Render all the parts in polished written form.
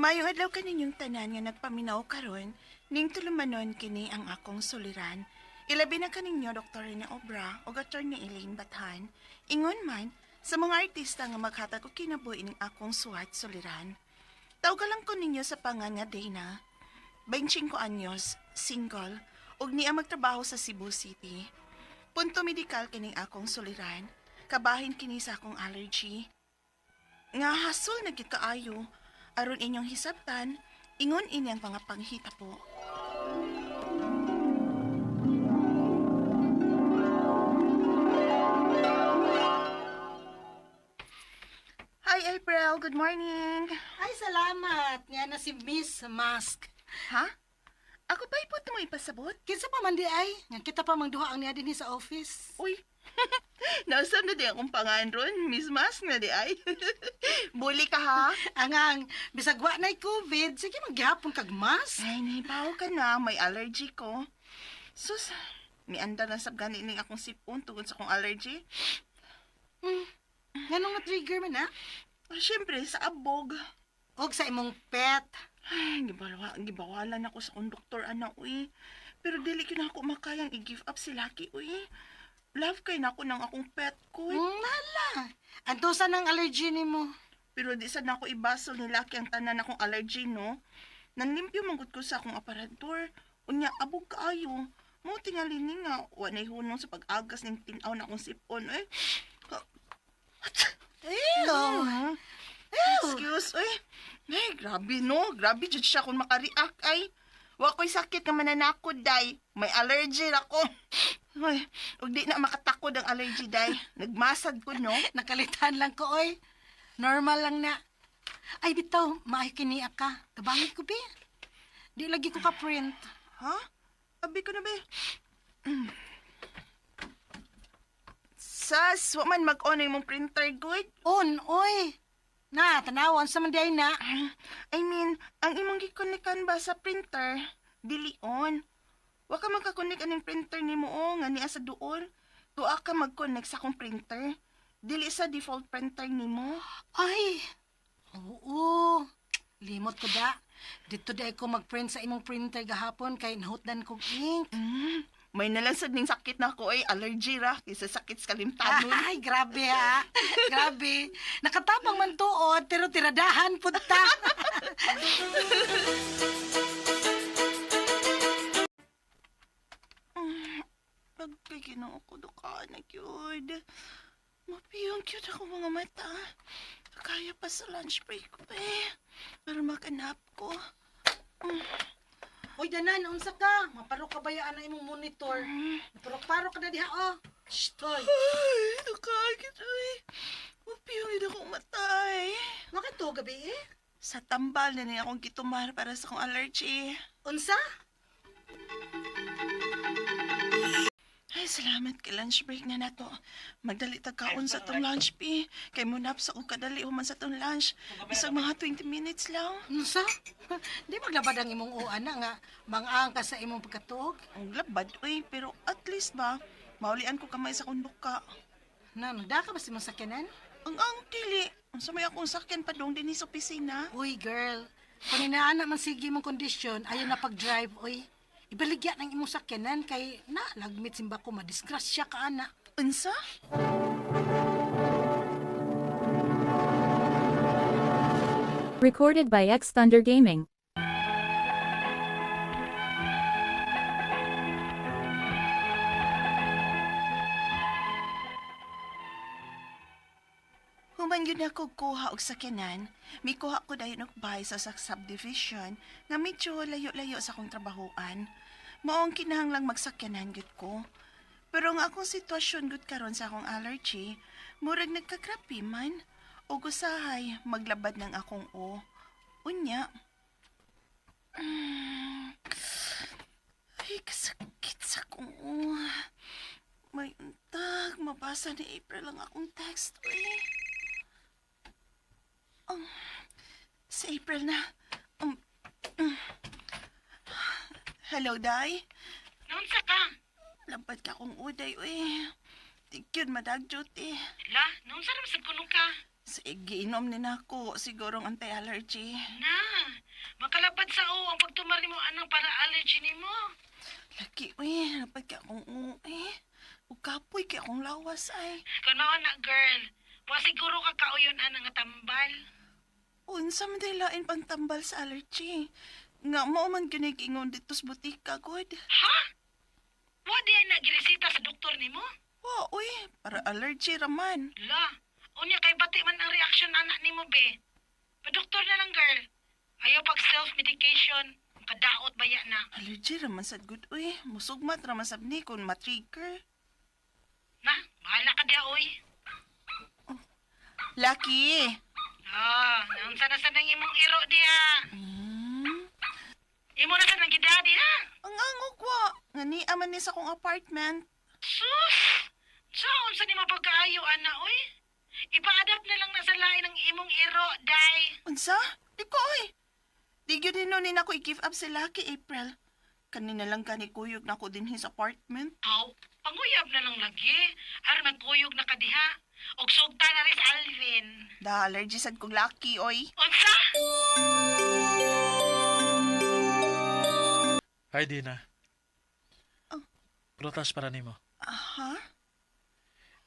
Mayong adlaw kaninyong tanan nga nagpaminaw karon, ning tulumanon kini ang akong suliran. Ilabi na kaninyo Dr. Rene Obra o Dr. ni Elaine Bathan. Ingon man, sa mga artista nga maghatag og kinabuhi ning akong suwat suliran. Tawgalan ko ninyo sa pangan nga Dana. 25 anyos, single, ug niya magtrabaho sa Cebu City. Punto medikal kining akong suliran. Kabahin kini sa akong allergy. Nga hasol na gid kaayo. Aron inyong hisabtan, ingon inyang mga panghita po. Hi April, good morning. Ay, salamat. Nga na si Miss Mask. Ha? Ako pa ipot mo ipasabot? Kinsa pa man di ay? Nga kita pa mangduha ang niya din sa office. Uy, nasaan na di akong pangan ron, Miss Mask na di ay. Buli ka ha? Angang, bisag wa na'y COVID, sige maghihapon kag mas. Ay, nahibaw ka na, may allergy ko. Sus, may anda na sab gani ning akong sipon tungod sa akong allergy. Nganong na-trigger man na? Siyempre, sa abog. Og sa imong pet. Ay, gibawalan ako sa konduktor, ana, uy. Pero dili ko na ako makayang i-give up si Lucky, uy. Love kay na ako ng akong pet ko. Nala. Antusa ng allergy ni mo. Pero di sad na ako ibasol ni Lucky ang tanan akong allergy, no? Nanlimpyo manggod ko sa akong aparador. Unya, abog kaayo. Mo tingali ni nga, wanay hunong sa pag-agas ng tinaw na akong sipon, eh. Ew. Excuse, uy. Ay, grabe, no? Grabe, jud siya kung makareact, ay. Wa ko'y sakit nga mananakod, day. May allergy ako. Ay, ug di na makatakod ang allergy, day. Nagmasad ko, no? Nakalitan lang ko, oy. Normal lang na. Ay, bitaw, maayo kiniya ka. Kabangit ko, be. Di lagi ko ka-print. Ha? Abi ko na, be. Sas, wa man mag-on yung mong printer, good? Oy. Na, tanawan sa manday na. I mean, ang imong gikonikan ba sa printer, dili on. Wa ka magkakonek aning printer nimo o nga niya sa duol. Tuwa ka mag-connect sa akong printer. Dili sa default printer nimo. Ay, oo. Limot ko da. Dito da ako mag-print sa imong printer gahapon kay nahutdan kong ink. May nalansad ning sakit na ako ay allergy ra kaysa sakit sa kalimtanon. Ay, grabe ha. Grabe. Nakatabang man tuod, pero tiradahan punta. Pagkaginoo ko dukaan na yun. Mapiyong cute ako mga mata. Kaya pa sa lunch break ko eh. Para makanap ko. Uy, danan, unsa ka? Maparok ka ba yan ang imong monitor? Maparok-parok ka na diha, oh. Shh, toy. Ay, nakakit eh. Mapiyong yun akong matay. Bakit to gabi eh? Sa tambal na niya akong gitumar para sa akong allergy. Unsa? Ay, salamat kay lunch break na nato. Magdali tagkaon sa tong lunch, pi. Kay munap sa kong kadali human sa tong lunch. Bisag mga 20 minutes lang. Unsa? Di maglabad ang imong uan na nga mangang ka sa imong pagkatuog? Ang labad, uy. Pero at least ba, maulian ko kamay sa kunduka. Na, nagdaka ba si mong sakyanan? Ang dili. Ang samay akong sakyan pa dong din sa opisina. Uy, girl. Kung inaan man sige mong kondisyon, ayaw na pag-drive, uy. Ibaligya ng imong sakyanan kay na lagmit simba ko madisgrasya ka ana. Unsa? Recorded by X Thunder Gaming. Human yun ako kuha og sakyanan. May kuha ko dayon og bahay sa subdivision nga medyo layo-layo sa akong trabahoan. Maong kinahanglang magsakyanan gud ko. Pero ang akong sitwasyon gud karon sa akong allergy, murag nagkakrapi man. O gusahay, maglabad ng akong o. Unya. Ay, kasakit sa akong o. May untag, mabasa ni April ang akong text. Si April na. Hello, Day. Naunsa ka? Lampad ka kong uday, uy. Tigyan, madag duty. La, naunsa naman sa kuno ka? Sige, inom ni nako sigurong anti-allergy. Na, makalapad sa o ang pagtumar nimo anang para allergy nimo. Laki, uy, dapat ka akong ukapoy ka akong lawas ay. Kuno na girl, wa siguro ka kauyon anang nga tambal. Unsa man day lain pang tambal sa allergy. Nga mo man ginigingon dito sa butika, God. Ha? Wa di ay nagiresita sa doktor nimo? Wa, uy, para allergy raman. La, unya kay bati man ang reaction anak nimo be. Pa doktor na lang girl. Ayaw pag self-medication, kadaot baya na. Allergy raman sad good, uy. Musugmat raman sab ni kung matrigger. Na, bahala ka dia oy. Laki! Naunsa na sa nang imong iro diha. Imo na sa nang gidadi ha. Ang angog wa. Nga ni aman ni sa kong apartment. Sus! Saan sa ni mapagkaayo, ana, oy? Ipa-adapt na lang na sa lain ng imong iro, day. Unsa? Iko, uy. Di gyud ni nako i-give up si Lucky, April. Kanina lang ka ni kuyog na ko din his apartment. Aw, panguyab na lang lagi. Aron magkuyog na kadiha. Og sugta na rin sa Alvin. Da allergy sad kong Lucky, oy. Unsa? Hi, Dina. Oh. Prutas para nimo. Aha?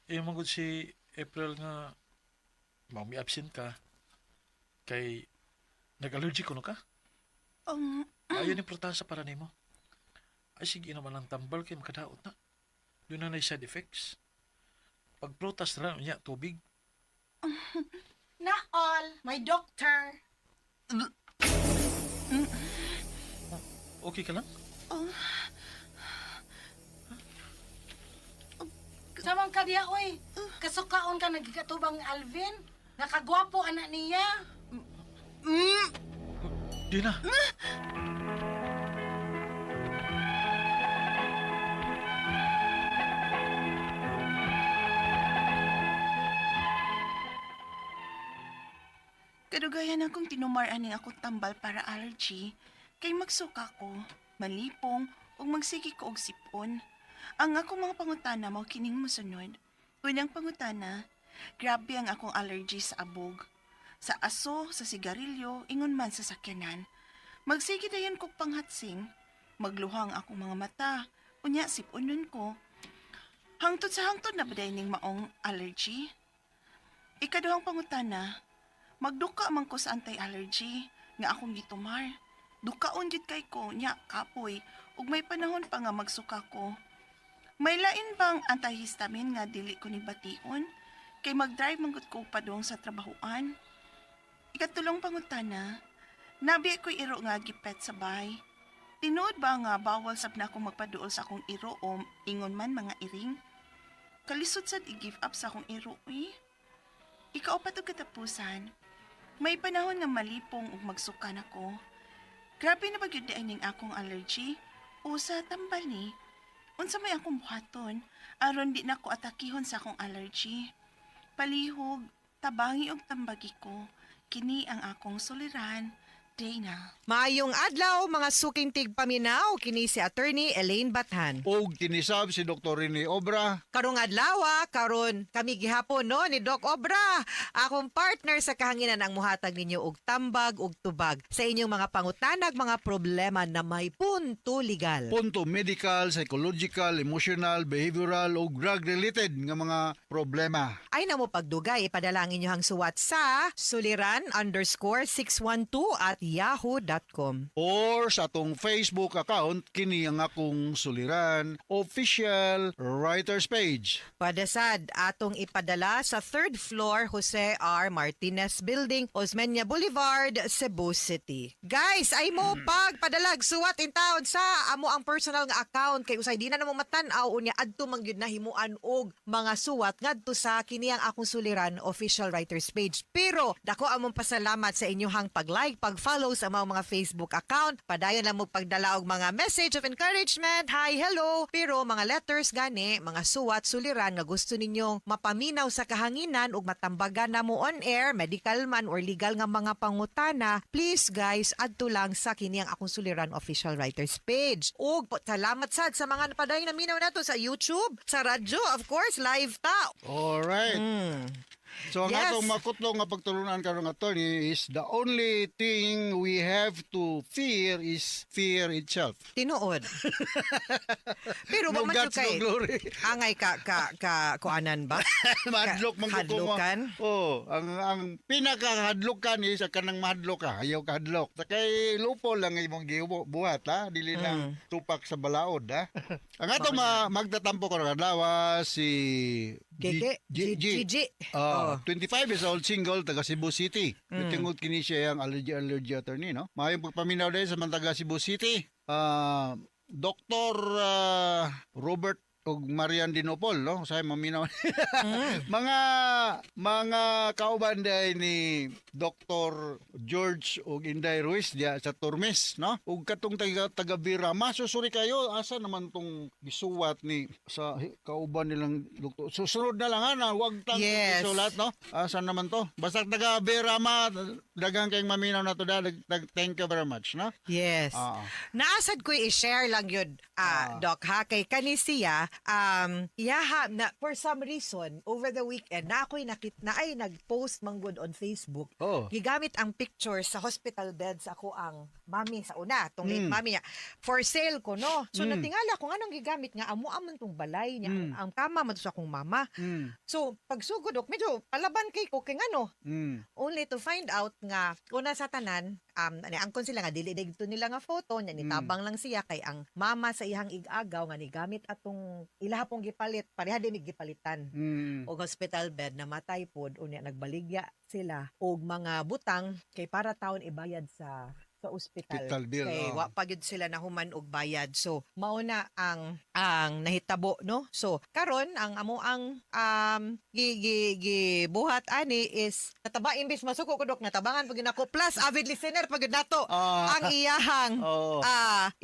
Mangod si April nga may absent ka kay nag-allergy ko no ka? Ayaw ni prutas para nimo. Ay sige naman ang tambal kay makadaot na. Doon na side effects. Pag prutas na niya tubig. Na all, my doctor. Okay ka lang? Samang ka diha, oy. Kasukaon ka nagkatubang Alvin. Nakagwapo anak niya. Dina! Kadugayan akong tinumar ani akong tambal para allergy. Kay magsuka ko, malipong, ug magsigi ko og sipon. Ang akong mga pangutana mao kining mosunod. Unang pangutana, grabe ang akong allergy sa abog. Sa aso, sa sigarilyo, ingon man sa sakyanan. Magsigi dayon kog panghatsing. Magluhang akong mga mata. Unya siponon ko. Hangtod sa hangtod na baday ning maong allergy. Ikaduhang pangutana, magduka man ko sa anti-allergy nga akong gitumar. Dukaon gid kay ko nya kapoy ug may panahon pa nga magsuka ko. May lain bang antihistamine nga dili ko ni bation kay mag-drive man gud ko padung sa trabahoan. Ikatulong pangutana, nabi ko iro nga gipet sa bay. Tinuod ba nga bawal sab na akong magpaduol sa akong iro o ingon man mga iring? Kalisod sad i-give up sa akong iro eh. Ikaupat og katapusan, may panahon nga malipong ug magsuka nako. Grabe na bagyod di ning akong allergy o sa tambal ni. Unsa may akong buhaton aron di nako atakihon sa akong allergy. Palihog, tabangi og tambagi ko. Kini ang akong suliran, Dana. Maayong adlaw mga suking tigpaminaw kini si Attorney Elaine Bathan. Og tinisab si Dr. Rene Obra. Karong adlaw karon kami gihapon no ni Doc Obra. Akong partner sa kahanginan ang muhatag ninyo og tambag ug tubag sa inyong mga pangutanag mga problema na may punto legal. Punto medical, psychological, emotional, behavioral o drug-related nga mga problema. Ay namo pagdugay ipadala ang inyong suwat sa suliran_612@yahoo.com. Or sa atong Facebook account, kini ang akong suliran, official writer's page. Padasad atong ipadala sa 3rd floor Jose R. Martinez Building, Osmeña Boulevard, Cebu City. Guys, ay mo pagpadalag suwat in town sa amo ang personal nga account kay usay di na namo matan-aw unya adto man gyud na himuan og mga suwat ngadto sa kini ang akong suliran official writers page. Pero dako among pasalamat sa inyong pag-like, pag-follow sa mga Facebook account. Padayon lang mo pagdala og mga message of encouragement, hi, hello. Pero mga letters gani, mga suwat, suliran nga gusto ninyong mapaminaw sa kahanginan ug matambagan na mo on air, medical man or legal nga mga pangutana, please guys, adto lang sa kini ang akong suliran official writers page. Ug salamat sad sa mga napadayon na minaw nato sa YouTube, sa radyo, of course, live ta. Alright. So ang Yes. atong makutlo nga pagtulunan karon attorney is the only thing we have to fear is fear itself. Tinuod. Pero No wa man guts, no kay glory. angay ka kuanan ba? Mahadlok man ko Hadlokan? Oh, ang pinakahadlokan is kanang mahadlok ka, ayaw ka hadlok. Sa kay lupo lang imong gibuhat ha, dili lang tupak sa balaod ha. Ang ato magtatampo ko nga daw si Gigi. Gigi. Oh. 25 years old, single, taga Cebu City. Tingod kini siya ang allergy attorney, no? Mayong pagpaminaw din sa mga taga Cebu City. Dr. Robert og Marian Dinopol, no? Say maminaw. mga kauban day ni Dr. George og Inday Ruiz dia sa Tormes, no? Ug katong taga Birama, susuri kayo asa naman tong gisuwat ni sa kauban nilang doktor. Susunod na lang ana, wag tang Yes. isulat, no? Asa naman to? Basta taga Birama, dagang kayong maminaw na to da. Thank you very much, no? Yes. Naasad ko i-share lang yun, Doc, ha? Kay kanisiya, yaha, na, for some reason, over the weekend, na ako'y ay nag-post manggod on Facebook. Oh. Gigamit ang picture sa hospital beds ako ang mami sa una, tong late mami niya. For sale ko, no? So, natingala kung anong gigamit nga, amo-amon tong balay niya, ang kama man to sa akong mama. So, pagsugod, medyo palaban kay ko, kay ano, only to find out nga, una sa tanan, angkon sila nga, dili dito nila nga photo, niya nitabang lang siya, kay ang mama sa ihang igagaw, nga nigamit atong ilaha pong gipalit, pareha din gipalitan. Og hospital bed, namatay pod, unya nagbaligya sila, og mga butang, kay para taon ibayad sa ospital. Hospital bill, Kay wa pa gyud sila nahuman og bayad. So mauna ang nahitabo, no? So karon ang amo ang gibuhat ani is nataba imbis masuko ko dok natabangan pag nako plus avid listener pag nato ang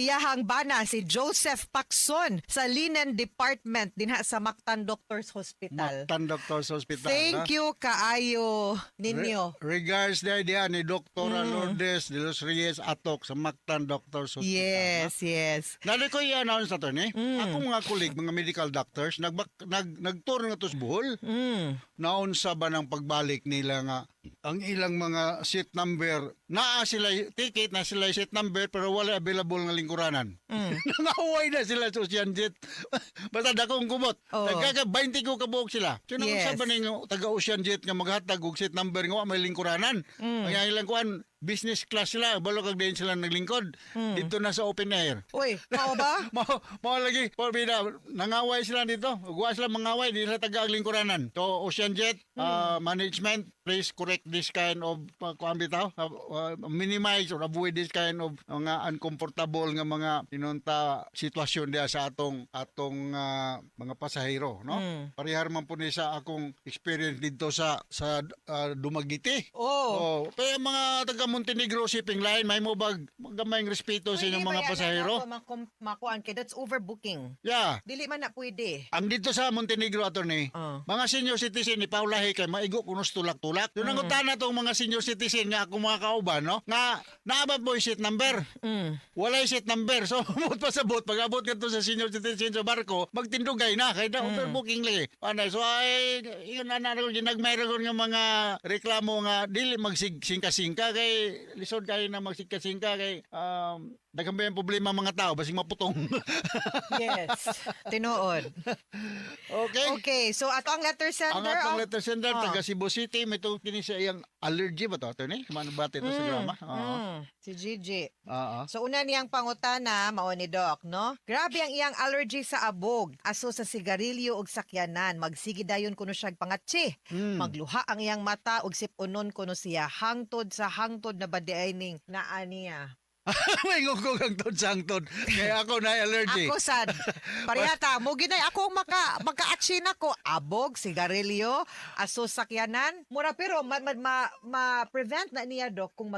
iyahang bana si Joseph Pacson sa Linen Department dinha sa Mactan Doctors Hospital. Mactan Doctors Hospital. Thank you kaayo ninyo. Regards dia ni Dr. Lourdes de los Reyes Atok sa Mactan Doctors Hospital. Yes. Nali ko i-announce nato ni. Ako mga kulig, mga medical doctors, nag-tour nga to sa Bohol. Naunsa ba ng pagbalik nila nga ang ilang mga seat number, naa sila ticket, na sila seat number pero wala available nga lingkuranan. Nangaway na sila sa Ocean Jet. Basta dakong kumot. Nagkaka 20 ko kabuok sila. Sino Yes. sa ba ning taga Ocean Jet nga maghatag og seat number nga wa may lingkuranan? Ang ilang kuan business class sila, balo kag din sila naglingkod. Dito na sa open air. Uy, mao ba? Mao lagi, porbida, nangaway sila dito. Ugwa sila mangaway, di sila taga ang lingkuranan. To Ocean Jet management, please correct this kind of kuan bitaw, minimize or avoid this kind of mga uncomfortable nga mga pinunta sitwasyon dia sa atong mga pasahero, no? Parihar man po ni sa akong experience dito sa Dumaguete. Pero mga taga Montenegro shipping line, may mo bag magamay respeto sa inyong mga pasahero. Makuan kay that's overbooking. Yeah. Dili man na pwede. Ang dito sa Montenegro attorney, mga senior citizen ni paulahi kay maigo kunos tulak-tulak. Yun ang utana tong mga senior citizen nga akong mga kauban, no? Nga naabot mo yung seat number. Walay seat number. So umot pa sa boat, pag abot ka to sa senior citizen sa barko, magtindugay na kay na overbooking lagi. Ano, so ay yun na ginagmayroon nga mga reklamo nga dili magsingka-singka kay lisod kayo na magsingka-singka kay daghang ba yung problema mga tao basing maputong. Yes. Tinuod. Okay, so ato ang letter sender. Ang atong letter sender taga Cebu City, may itong kini sa iyang allergy ba to attorney? Kumano ba ito sa grama? Si Gigi. Oo. So una niyang pangutana mao ni Doc, no? Grabe ang iyang allergy sa abog, aso sa sigarilyo ug sakyanan, magsigi dayon kuno siya pangatsi. Magluha ang iyang mata ug sipunon kuno siya hangtod na badiay ning naa niya. May ngugog ang tod sa hangtod. Kaya ako na allergy. Ako sad. Parehata, mo ginay ako maka-action ako abog, sigarilyo, aso sakyanan. Mura pero ma-prevent na niya Doc kung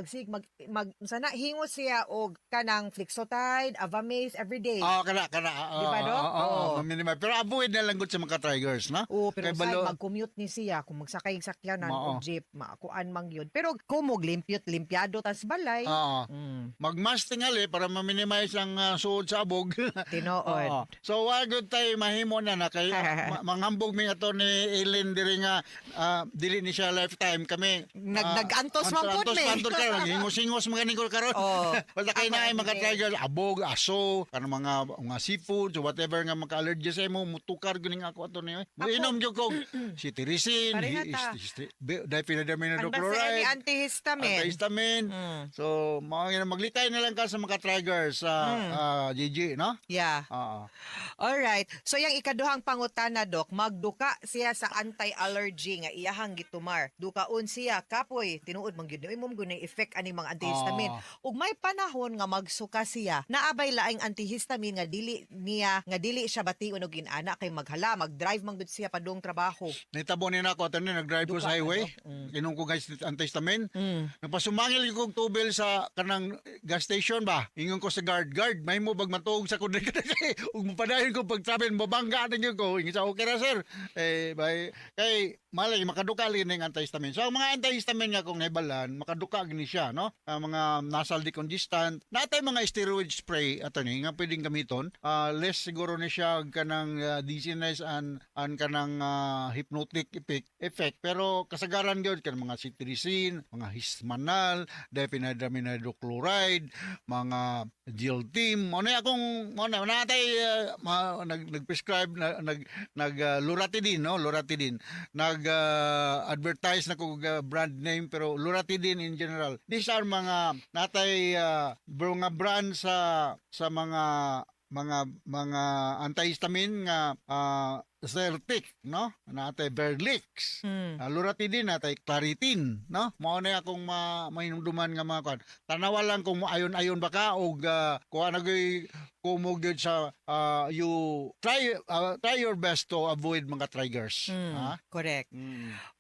sana hingo siya og kanang Flixotide, Avamaze everyday. Kana. Di ba, Doc? Minimum. Pero avoid na lang gud sa mga triggers, no? Pero Kay say mag-commute ni siya kung magsakay og sakyanan og jeep, maakuan man yun. Pero kumog limpyado tas balay. mas tingali para ma-minimize ang suod sa abog. Tinuod. Oo. So wa gyud tay mahimo na kay manghambog mi ato ni Eileen diri nga dili ni siya lifetime kami. Nag-antos man pud mi. Antos ka hingos-hingos mga ningkol karon. Oo. Wala kay naay mga tiger abog, aso, kanang mga seafood, so whatever nga maka-allergy sa imo mutukar gyud ning ako ato ni. Muinom gyud ko cetirizine, Parehata. diphenhydramine Ang basta ni chloride, antihistamine. antihistamine. So maglikay na lang ka sa mga triggers sa GG, no? Yeah. Oo. Alright. So yung ikaduhang pangutana, Dok, magduka siya sa anti-allergy nga iyahang gitumar. Dukaon siya kapoy tinuod man gyud imong gunay effect ani mga antihistamine. Ug may panahon nga magsuka siya naabay laing antihistamine nga dili siya bation og inana kay maghala mag-drive man gud siya padung trabaho. Nitabo ni nako ato ni nag-drive ko sa highway. Inom ko guys antihistamine. Napasumangil ko kong tubel sa kanang gas station ba. Ingon ko sa guard, may mo bag matuog sa kundi ug mopadayon ko pag travel mabangga ninyo ko. Ingon sa okay ra sir. Kay malay makaduka lagi ning antihistamine. So ang mga antihistamine nga kung nahibalan makaduka gini siya no. Ang mga nasal decongestant, natay mga steroid spray ato ni nga pwedeng gamiton. Less siguro ni siya kanang dizziness and kanang hypnotic effect pero kasagaran gyud kan mga cetirizine, mga hismanal, diphenhydramine chloride, mga Giltim, natay nag-prescribe Loratadine, no? Loratadine. Advertise na ko brand name pero Loratadine in general. These are mga natay mga brand sa mga antihistamine nga Zyrtec, no? Natay Berlix. Loratadine natay Claritin, no? Mao na akong mainumduman nga mga kwan. Tanawa lang kung ayon-ayon ba ka og kuha nagoy kumog gyud sa you try your best to avoid mga triggers. Ha? Correct.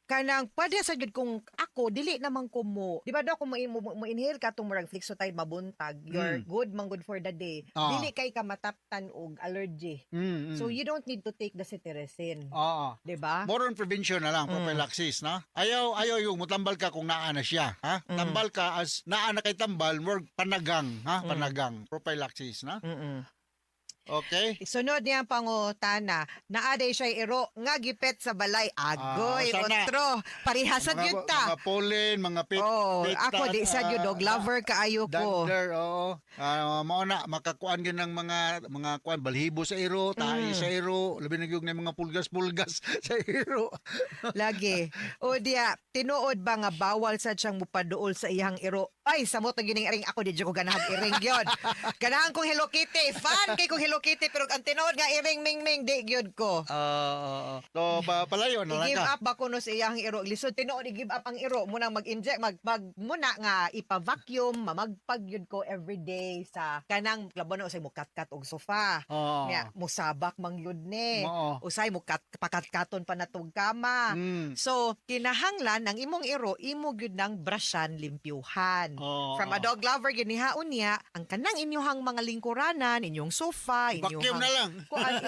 Kanang pwede sa jud kung ako dili naman ko mo di ba daw kung mo inhale ka tong murag Flixotide mabuntag you're good man good for the day dili kay ka mataptan og allergy so you don't need to take the cetirizine di ba More on prevention na lang prophylaxis na ayaw yung mutambal ka kung naa na siya ha tambal ka as naa na kay tambal more panagang ha panagang prophylaxis na Okay. Sunod niya ang pangutana. Naaday siya iro nga gipet sa balay. Agoy, sana. otro. Parihasad yun ta. Mga pollen, mga pit. Ako di sa yun dog lover kaayo ko. Dander, oo. Mao na makakuan gyud ng mga kuan balhibo sa iro, tahi sa iro, labi na gyud ng mga pulgas-pulgas sa iro. Lagi. O diya, tinuod ba nga bawal sad siyang mupaduol sa iyang iro? Ay, samot na gining iring ako di ko ganahan iring gyud. Ganahan kong Hello Kitty. Fan kay kong Hello Kitty pero ang tinuod nga iring ming di gyud ko. So palayo na lang I-give ka. up ba kuno sa iyang iro? Lisod tinuod i-give up ang iro muna mag-inject muna nga ipa-vacuum mamagpag yun ko everyday sa kanang labo na usay mo kat-kat og sofa. Nya musabak mang yun ni. Usay mo pakatkaton pa natog kama. So kinahanglan ang imong iro imo gyud nang brushan limpyuhan. From a dog lover ginihaon niya ang kanang inyong mga lingkuranan, inyong sofa, Vacuum na lang.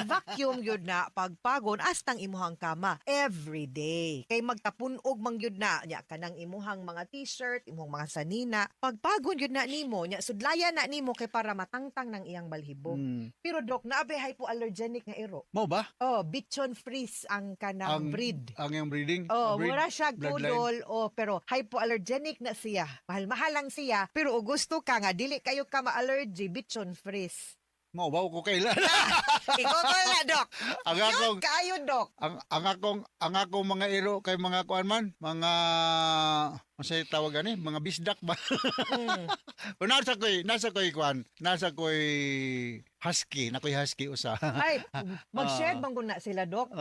i-vacuum yun na pagpagon astang imuhang kama every day. Kay magtapunog mang yun na nya kanang imuhang mga t-shirt, imuhang mga sanina, pagpagon yun na nimo nya sudlayan na nimo kay para matangtang ng iyang balhibo. Pero dok naabe hypoallergenic nga iro. Mo ba? Bichon Frise ang kanang breed. Ang iyong breeding? Mura siya gudol pero hypoallergenic na siya. Mahal lang siya pero gusto ka nga dili kayo ka ma-allergy Bichon Frise. Mo ba ko kailan? Ikaw ko na, Dok. Ang akong kayo, Dok. ang akong mga iro kay mga kuan man, mga masay tawag ani, mga bisdak ba? Nasa koy kuan, nasa koy husky, nakoy husky usa. Ay, mag-shed bang na sila, Dok?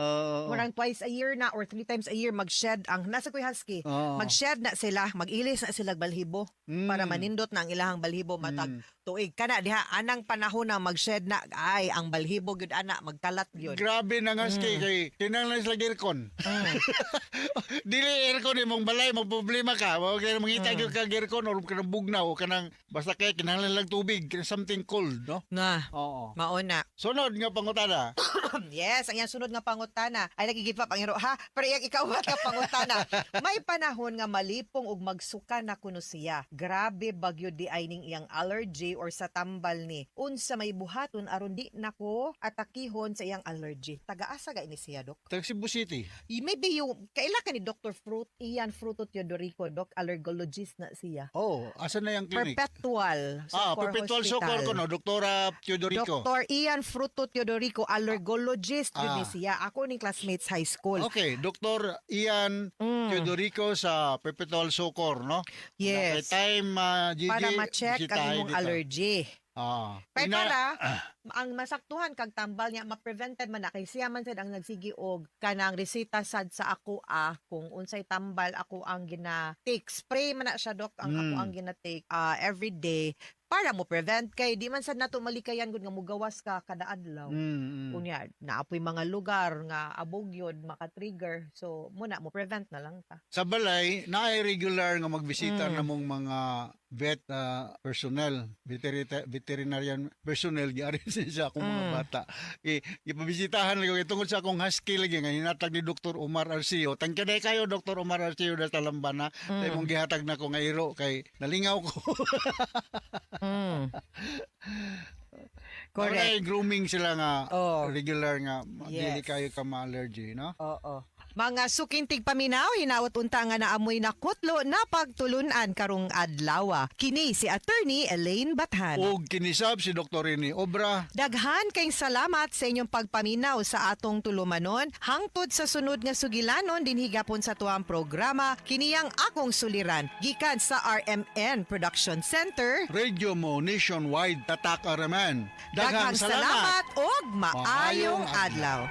Murang twice a year na or 3 times a year mag-shed ang nasa koy husky. Mag-shed na sila, mag-ilis na sila balhibo para manindot na ang ilahang balhibo matag tuig kana diha anang panahon na mag-shed na ay ang balhibo gyud ana magkalat gyud. Grabe na husky kay kinahanglan sila aircon. Dili aircon imong balay mo problema ka. Wa kay mangita gyud ka aircon or kanang bugnaw o kanang basta kay kinahanglan lang tubig, something cold, no? Nga. Oo. Oo. Mauna. Sunod nga pangutana. Yes, ang iyang sunod nga pangutana ay nagigip up ang iro ha. Pero iyang ikawat nga pangutana. May panahon nga malipong ug magsuka na kuno siya. Grabe bagyo di ay ning iyang allergy or sa tambal ni. Unsa may buhaton aron di nako atakihon sa iyang allergy. Taga-asa ga ini siya, Dok? Tag Cebu City. Maybe yung kaila ka ni Dr. Ian Fruto Teodorico, Doc, allergologist na siya. Oh, asa na yung clinic? Perpetual. Sucor Perpetual Hospital. Socor ko no, Doktora Teodorico. Dr. Ian Fruto Teodorico, allergologist yun ni siya. Ako ning classmates high school. Okay, Dr. Ian Teodorico sa Perpetual Socor, no? Yes. Time, Gigi, Para ma-check ang bisitahin imong dito. allergy. Kay Ina- para ang masaktuhan kag tambal niya ma-prevented man na kay siya man sad ang nagsigi og kanang resita sad sa ako kung unsay tambal ako ang gina-take. Spray man na siya, Dok, ang ako ang gina-take every day para mo prevent kay di man sad nato malikayan gud nga mugawas ka kada adlaw. Kunya naapoy mga lugar nga abogyod maka-trigger. So muna mo prevent na lang ta. Sa balay, na-regular nga magbisita namong mga vet personnel, veterinarian personnel, giari sa akong mga bata. Ipabisitahan lang ko tungod sa akong husky lagi nga hinatag ni Dr. Omar Arcio. Tangkaday kayo Dr. Omar Arcio da Talambana. Kay mong gihatag na ko nga iro kay nalingaw ko. Correct. Okay, grooming sila nga regular nga Yes. dili kayo ka ma-allergy, no? Oo. Mga sukintig paminaw, hinaot unta nga naamoy na kutlo na pagtulunan karong adlaw. Kini si Attorney Elaine Bathan. Og kinisab si Dr. Rini Obra. Daghan kayong salamat sa inyong pagpaminaw sa atong tulumanon. Hangtod sa sunod nga sugilanon din higapon sa tuang programa, kiniyang akong suliran. Gikan sa RMN Production Center. Radio mo nationwide tatak araman. Daghang salamat og maayong adlaw.